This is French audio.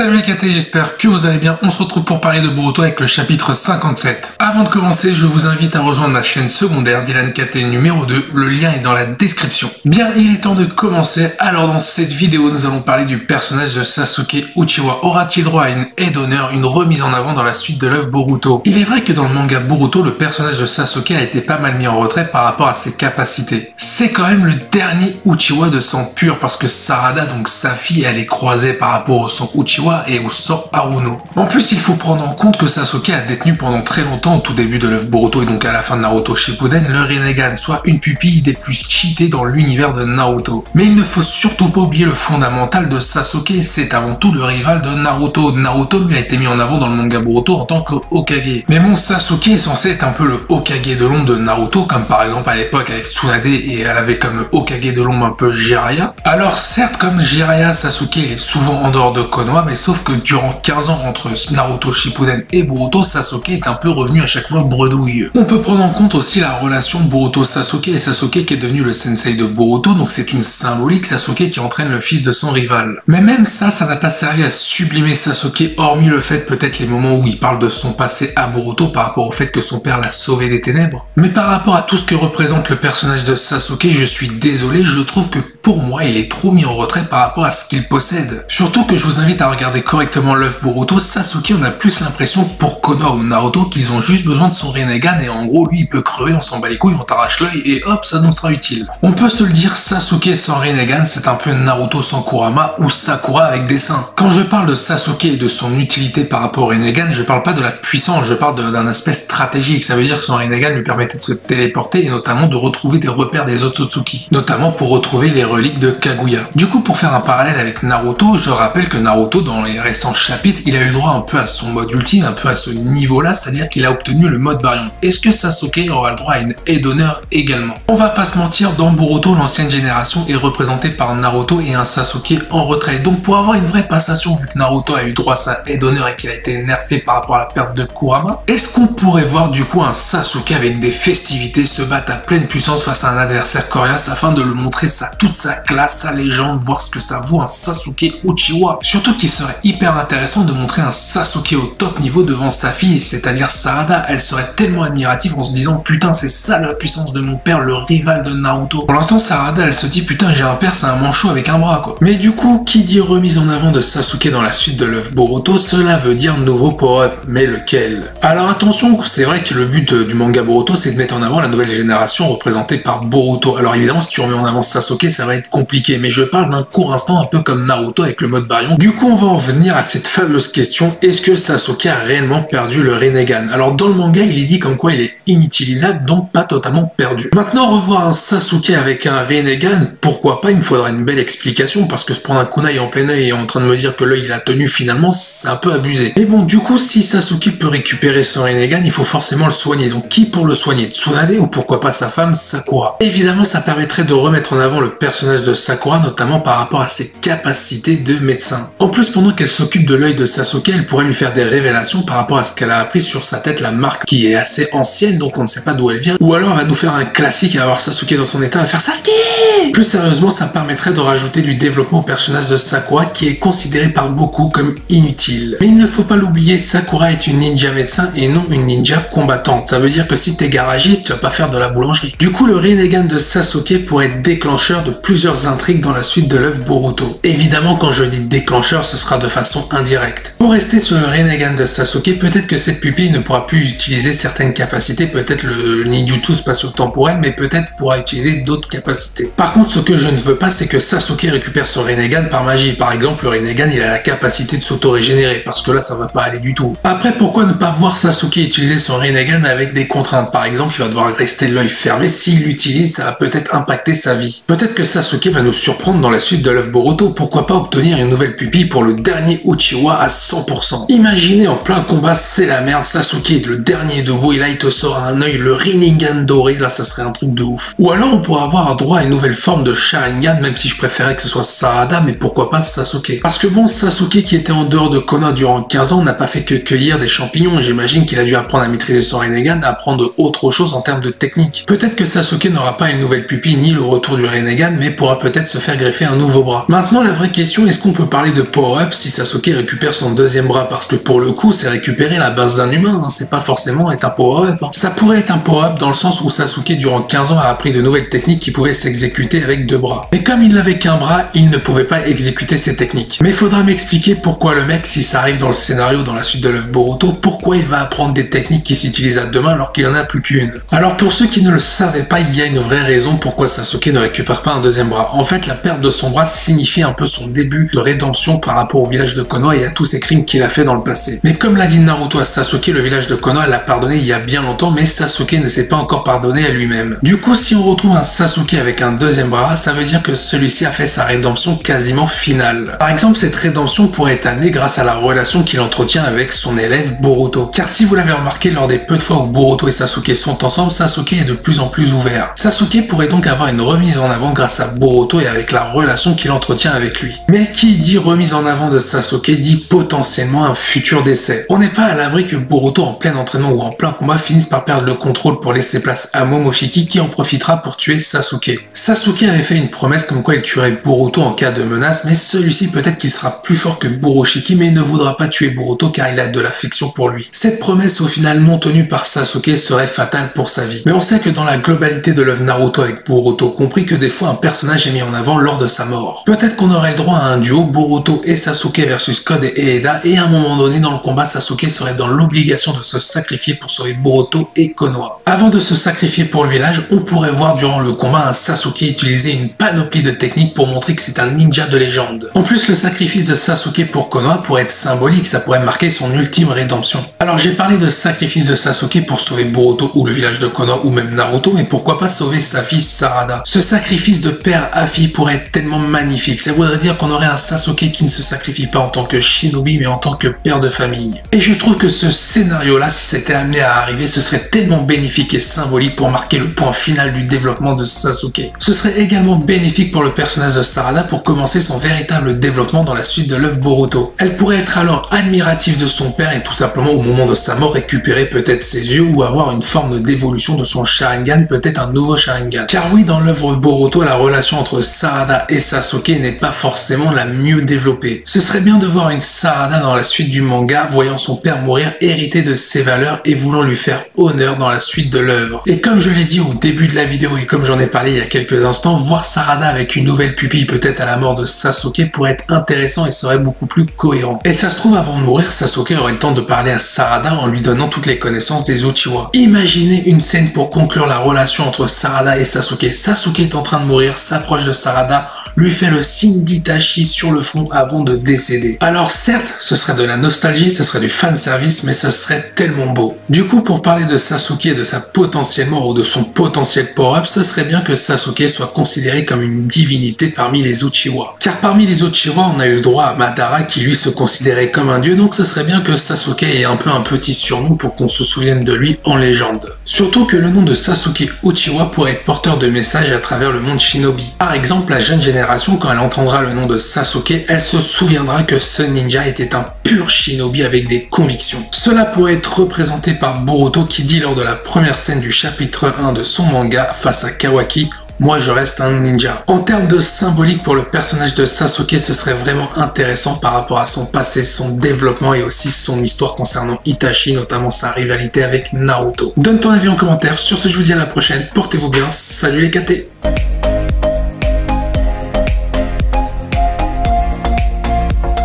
Salut les KT, j'espère que vous allez bien. On se retrouve pour parler de Boruto avec le chapitre 57. Avant de commencer, je vous invite à rejoindre ma chaîne secondaire Dylan KT numéro 2. Le lien est dans la description. Bien, il est temps de commencer. Alors dans cette vidéo, nous allons parler du personnage de Sasuke Uchiwa. Aura-t-il droit à une aide d'honneur, une remise en avant dans la suite de l'œuvre Boruto? Il est vrai que dans le manga Boruto, le personnage de Sasuke a été pas mal mis en retrait par rapport à ses capacités. C'est quand même le dernier Uchiwa de sang pur parce que Sarada, donc sa fille, elle est croisée par rapport au sang Uchiwa et au sang Haruno. En plus, il faut prendre en compte que Sasuke a détenu pendant très longtemps, au tout début de l'œuvre Boruto et donc à la fin de Naruto Shippuden, le Rinnegan, soit une pupille des plus cheatées dans l'univers de Naruto. Mais il ne faut surtout pas oublier le fondamental de Sasuke, c'est avant tout le rival de Naruto. Naruto lui a été mis en avant dans le manga Boruto en tant que Hokage. Mais bon, Sasuke est censé être un peu le Hokage de l'ombre de Naruto, comme par exemple à l'époque avec Tsunade, et elle avait comme Hokage de l'ombre un peu Jiraiya. Alors certes, comme Jiraiya, Sasuke il est souvent en dehors de Konoha, mais sauf que durant 15 ans entre Naruto Shippuden et Boruto, Sasuke est un peu revenu à chaque fois bredouilleux. On peut prendre en compte aussi la relation Boruto-Sasuke et Sasuke qui est devenu le sensei de Boruto, donc c'est une symbolique, Sasuke qui entraîne le fils de son rival. Mais même ça n'a pas servi à sublimer Sasuke, hormis le fait peut-être les moments où il parle de son passé à Boruto par rapport au fait que son père l'a sauvé des ténèbres. Mais par rapport à tout ce que représente le personnage de Sasuke, je suis désolé, je trouve que pour moi il est trop mis en retrait par rapport à ce qu'il possède. Surtout que je vous invite à regarder correctement l'œuvre Boruto, Sasuke on a plus l'impression pour Konoha ou Naruto qu'ils ont juste besoin de son Rinnegan et en gros lui il peut crever, on s'en bat les couilles, on t'arrache l'œil et hop ça nous sera utile. On peut se le dire, Sasuke sans Rinnegan c'est un peu Naruto sans Kurama ou Sakura avec des seins. Quand je parle de Sasuke et de son utilité par rapport au Rinnegan, je parle pas de la puissance, je parle d'un aspect stratégique, ça veut dire que son Rinnegan lui permettait de se téléporter et notamment de retrouver des repères des Otsutsuki, notamment pour retrouver les reliques de Kaguya. Du coup pour faire un parallèle avec Naruto, je rappelle que Naruto dans les récents chapitres, il a eu le droit un peu à son mode ultime, un peu à ce niveau-là, c'est-à-dire qu'il a obtenu le mode Baryon. Est-ce que Sasuke aura le droit à une aide d'honneur également? On va pas se mentir, dans Boruto, l'ancienne génération est représentée par Naruto et un Sasuke en retrait. Donc pour avoir une vraie passation, vu que Naruto a eu droit à sa aide d'honneur et qu'il a été nerfé par rapport à la perte de Kurama, est-ce qu'on pourrait voir du coup un Sasuke avec des festivités se battre à pleine puissance face à un adversaire coriace afin de le montrer toute sa classe, sa légende, voir ce que ça vaut un Sasuke Uchiwa? Surtout qu'il serait hyper intéressant de montrer un Sasuke au top niveau devant sa fille, c'est-à-dire Sarada. Elle serait tellement admirative en se disant putain c'est ça la puissance de mon père, le rival de Naruto. Pour l'instant Sarada elle se dit putain j'ai un père, c'est un manchot avec un bras quoi. Mais du coup qui dit remise en avant de Sasuke dans la suite de l'œuvre Boruto, cela veut dire nouveau power-up, mais lequel? Alors attention, c'est vrai que le but du manga Boruto c'est de mettre en avant la nouvelle génération représentée par Boruto. Alors évidemment si tu remets en avant Sasuke ça va être compliqué, mais je parle d'un court instant un peu comme Naruto avec le mode Baryon. Du coup on va en venir à cette fameuse question, est-ce que Sasuke a réellement perdu le Rinnegan? Alors dans le manga il est dit comme quoi il est inutilisable, donc pas totalement perdu. Maintenant revoir un Sasuke avec un Rinnegan, pourquoi pas, il me faudra une belle explication parce que se prendre un kunai en plein œil et en train de me dire que l'œil il a tenu finalement c'est un peu abusé. Mais bon du coup si Sasuke peut récupérer son Rinnegan il faut forcément le soigner, donc qui pour le soigner? Tsunade ou pourquoi pas sa femme Sakura? Évidemment ça permettrait de remettre en avant le personnage de Sakura notamment par rapport à ses capacités de médecin. En plus pendant qu'elle s'occupe de l'œil de Sasuke, elle pourrait lui faire des révélations par rapport à ce qu'elle a appris sur sa tête, la marque qui est assez ancienne donc on ne sait pas d'où elle vient, ou alors elle va nous faire un classique à avoir Sasuke dans son état à faire Sasuke. Plus sérieusement ça permettrait de rajouter du développement au personnage de Sakura qui est considéré par beaucoup comme inutile. Mais il ne faut pas l'oublier, Sakura est une ninja médecin et non une ninja combattante. Ça veut dire que si t'es garagiste tu vas pas faire de la boulangerie. Du coup le Rinnegan de Sasuke pourrait être déclencheur de plusieurs intrigues dans la suite de l'œuvre Boruto. Évidemment quand je dis déclencheur ce sera de façon indirecte. Pour rester sur le Rinnegan de Sasuke, peut-être que cette pupille ne pourra plus utiliser certaines capacités, peut-être le ninjutsu spatio-temporel, mais peut-être pourra utiliser d'autres capacités. Par contre, ce que je ne veux pas, c'est que Sasuke récupère son Rinnegan par magie. Par exemple, le Rinnegan, il a la capacité de s'auto-régénérer, parce que là, ça va pas aller du tout. Après, pourquoi ne pas voir Sasuke utiliser son Rinnegan avec des contraintes? Par exemple, il va devoir rester l'œil fermé. S'il l'utilise, ça va peut-être impacter sa vie. Peut-être que Sasuke va nous surprendre dans la suite de l'œuvre Boruto. Pourquoi pas obtenir une nouvelle pupille pour le dernier Uchiwa à 100%. Imaginez en plein combat, c'est la merde, Sasuke est le dernier debout et là il te sort un œil, le Rinnegan doré, là ça serait un truc de ouf. Ou alors on pourrait avoir droit à une nouvelle forme de Sharingan, même si je préférais que ce soit Sarada, mais pourquoi pas Sasuke. Parce que bon, Sasuke qui était en dehors de Konoha durant 15 ans n'a pas fait que cueillir des champignons, j'imagine qu'il a dû apprendre à maîtriser son Rinnegan, à apprendre autre chose en termes de technique. Peut-être que Sasuke n'aura pas une nouvelle pupille ni le retour du Rinnegan, mais pourra peut-être se faire greffer un nouveau bras. Maintenant la vraie question, est-ce qu'on peut parler de power-up up si Sasuke récupère son deuxième bras, parce que pour le coup, c'est récupérer la base d'un humain, c'est pas forcément être un power-up. Ça pourrait être un power-up dans le sens où Sasuke, durant 15 ans, a appris de nouvelles techniques qui pouvaient s'exécuter avec 2 bras. Mais comme il n'avait qu'un bras, il ne pouvait pas exécuter ces techniques. Mais il faudra m'expliquer pourquoi le mec, si ça arrive dans le scénario, dans la suite de l'œuvre Boruto, pourquoi il va apprendre des techniques qui s'utilisent à 2 mains alors qu'il en a plus qu'une. Alors pour ceux qui ne le savaient pas, il y a une vraie raison pourquoi Sasuke ne récupère pas un deuxième bras. En fait, la perte de son bras signifie un peu son début de rédemption par rapport au village de Konoha et à tous ces crimes qu'il a fait dans le passé. Mais comme l'a dit Naruto à Sasuke, le village de Konoha l'a pardonné il y a bien longtemps, mais Sasuke ne s'est pas encore pardonné à lui-même. Du coup, si on retrouve un Sasuke avec un deuxième bras, ça veut dire que celui-ci a fait sa rédemption quasiment finale. Par exemple, cette rédemption pourrait être amenée grâce à la relation qu'il entretient avec son élève Boruto. Car si vous l'avez remarqué, lors des peu de fois où Boruto et Sasuke sont ensemble, Sasuke est de plus en plus ouvert. Sasuke pourrait donc avoir une remise en avant grâce à Boruto et avec la relation qu'il entretient avec lui. Mais qui dit remise en avant de Sasuke dit potentiellement un futur décès. On n'est pas à l'abri que Boruto en plein entraînement ou en plein combat finisse par perdre le contrôle pour laisser place à Momoshiki qui en profitera pour tuer Sasuke. Sasuke avait fait une promesse comme quoi il tuerait Boruto en cas de menace, mais celui-ci peut-être qu'il sera plus fort que Momoshiki mais il ne voudra pas tuer Boruto car il a de l'affection pour lui. Cette promesse au final non tenue par Sasuke serait fatale pour sa vie. Mais on sait que dans la globalité de l'œuvre Naruto avec Boruto compris que des fois un personnage est mis en avant lors de sa mort. Peut-être qu'on aurait le droit à un duo Boruto et Sasuke versus Code et Eida et à un moment donné dans le combat Sasuke serait dans l'obligation de se sacrifier pour sauver Boruto et Konoha. Avant de se sacrifier pour le village, on pourrait voir durant le combat un Sasuke utiliser une panoplie de techniques pour montrer que c'est un ninja de légende. En plus, le sacrifice de Sasuke pour Konoha pourrait être symbolique, ça pourrait marquer son ultime rédemption. Alors j'ai parlé de sacrifice de Sasuke pour sauver Boruto ou le village de Konoha ou même Naruto, mais pourquoi pas sauver sa fille Sarada? Ce sacrifice de père à fille pourrait être tellement magnifique, ça voudrait dire qu'on aurait un Sasuke qui ne se sacrifie pas en tant que shinobi mais en tant que père de famille. Et je trouve que ce scénario-là, si c'était amené à arriver, ce serait tellement bénéfique et symbolique pour marquer le point final du développement de Sasuke. Ce serait également bénéfique pour le personnage de Sarada pour commencer son véritable développement dans la suite de l'œuvre Boruto. Elle pourrait être alors admirative de son père et tout simplement au moment de sa mort récupérer peut-être ses yeux ou avoir une forme d'évolution de son Sharingan, peut-être un nouveau Sharingan. Car oui, dans l'œuvre Boruto, la relation entre Sarada et Sasuke n'est pas forcément la mieux développée. Ce serait bien de voir une Sarada dans la suite du manga, voyant son père mourir, hériter de ses valeurs et voulant lui faire honneur dans la suite de l'œuvre. Et comme je l'ai dit au début de la vidéo et comme j'en ai parlé il y a quelques instants, voir Sarada avec une nouvelle pupille peut-être à la mort de Sasuke pourrait être intéressant et serait beaucoup plus cohérent. Et ça se trouve, avant de mourir, Sasuke aurait le temps de parler à Sarada en lui donnant toutes les connaissances des Uchiwa. Imaginez une scène pour conclure la relation entre Sarada et Sasuke. Sasuke est en train de mourir, s'approche de Sarada, lui fait le signe d'Itachi sur le front avant de décéder. Alors certes, ce serait de la nostalgie, ce serait du fanservice, mais ce serait tellement beau. Du coup, pour parler de Sasuke et de sa potentielle mort ou de son potentiel power-up, ce serait bien que Sasuke soit considéré comme une divinité parmi les Uchiwa. Car parmi les Uchiwa, on a eu le droit à Madara qui lui se considérait comme un dieu, donc ce serait bien que Sasuke ait un peu un petit surnom pour qu'on se souvienne de lui en légende. Surtout que le nom de Sasuke Uchiwa pourrait être porteur de messages à travers le monde shinobi. Par exemple, la jeune génération, quand elle entendra le nom de Sasuke, elle se souviendra que ce ninja était un pur shinobi avec des convictions. Cela pourrait être représenté par Boruto qui dit lors de la première scène du chapitre 1 de son manga face à Kawaki: moi je reste un ninja. En termes de symbolique pour le personnage de Sasuke, ce serait vraiment intéressant par rapport à son passé, son développement et aussi son histoire concernant Itachi, notamment sa rivalité avec Naruto. Donne ton avis en commentaire. Sur ce, je vous dis à la prochaine. Portez-vous bien. Salut les KT.